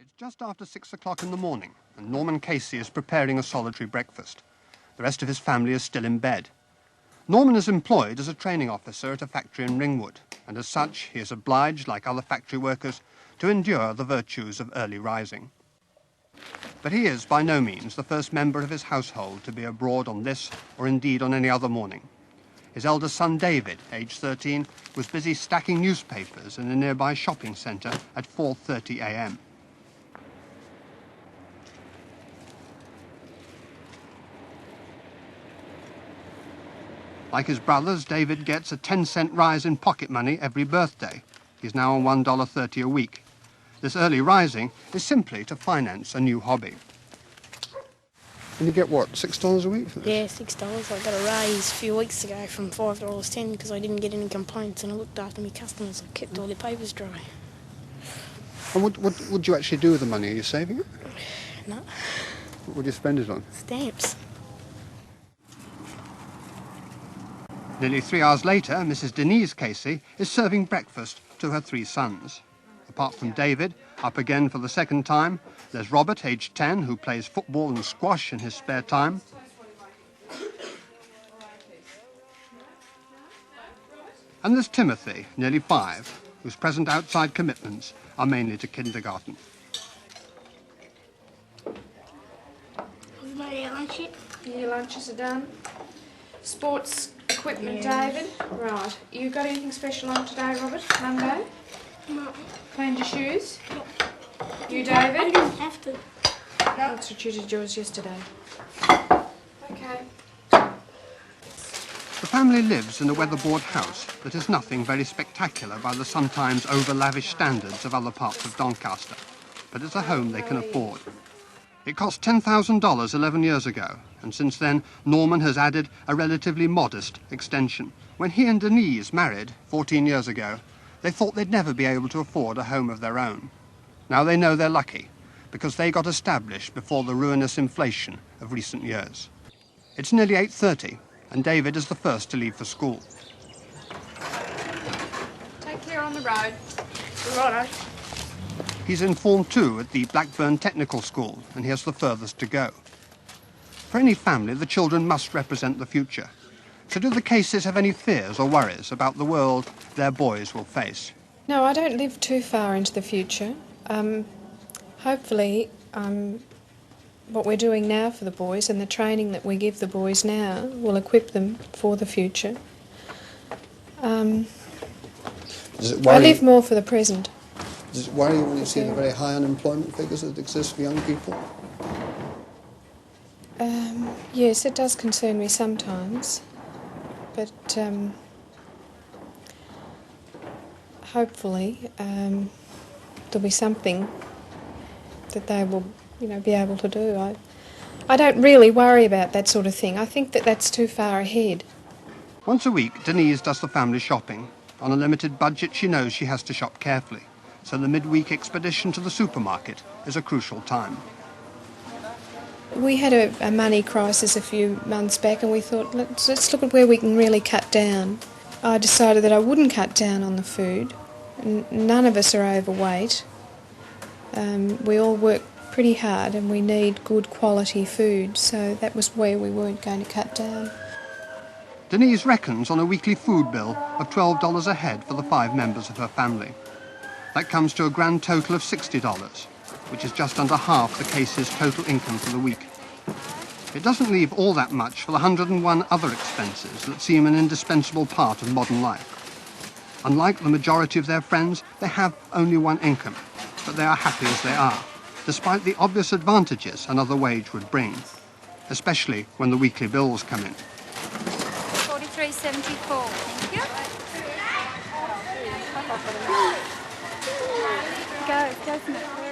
It's just after 6 o'clock in the morning, and Norman Casey is preparing a solitary breakfast. The rest of his family is still in bed. Norman is employed as a training officer at a factory in Ringwood, and as such he is obliged, like other factory workers, to endure the virtues of early rising. But he is by no means the first member of his household to be abroad on this, or indeed on any other morning. His eldest son David, aged 13, was busy stacking newspapers in a nearby shopping centre at 4:30 a.m. Like his brothers, David gets a 10-cent rise in pocket money every birthday. He's now on $1.30 a week. This early rising is simply to finance a new hobby. And you get what, $6 a week for this? Yeah, $6. I got a raise a few weeks ago from $5.10 because I didn't get any complaints and I looked after my customers. I kept all their papers dry. And what would you actually do with the money? Are you saving it? No. What would you spend it on? Stamps. Nearly 3 hours later, Mrs. Denise Casey is serving breakfast to her 3 sons. Apart from David, up again for the second time, there's Robert, aged 10, who plays football and squash in his spare time. And there's Timothy, nearly 5, whose present outside commitments are mainly to kindergarten. Your lunches are done. Sports equipment, David. Right. You got anything special on today, Robert? Monday? No. Cleaned your shoes? No. You, David? I didn't have to. That's what you did yours yesterday. Okay. The family lives in a weatherboard house that is nothing very spectacular by the sometimes over-lavish standards of other parts of Doncaster, but it's a home they can afford. It cost $10,000 11 years ago, and since then Norman has added a relatively modest extension. When he and Denise married 14 years ago, they thought they'd never be able to afford a home of their own. Now they know they're lucky, because they got established before the ruinous inflation of recent years. It's nearly 8:30, and David is the first to leave for school. Take care on the road. Righto. He's in Form 2 at the Blackburn Technical School, and he has the furthest to go. For any family, the children must represent the future. So do the Cases have any fears or worries about the world their boys will face? No, I don't live too far into the future. Hopefully, what we're doing now for the boys and the training that we give the boys now will equip them for the future. I live more for the present. Does it worry you when you see the very high unemployment figures that exist for young people? Yes, it does concern me sometimes, but hopefully there'll be something that they will, be able to do. I don't really worry about that sort of thing. I think that that's too far ahead. Once a week, Denise does the family shopping. On a limited budget, she knows she has to shop carefully, so the midweek expedition to the supermarket is a crucial time. We had a money crisis a few months back and we thought, let's look at where we can really cut down. I decided that I wouldn't cut down on the food. None of us are overweight. We all work pretty hard and we need good quality food, so that was where we weren't going to cut down. Denise reckons on a weekly food bill of $12 a head for the 5 members of her family. That comes to a grand total of $60, which is just under half the Case's total income for the week. It doesn't leave all that much for the 101 other expenses that seem an indispensable part of modern life. Unlike the majority of their friends, they have only one income, but they are happy as they are, despite the obvious advantages another wage would bring, especially when the weekly bills come in. $43.74, thank you. Go, definitely.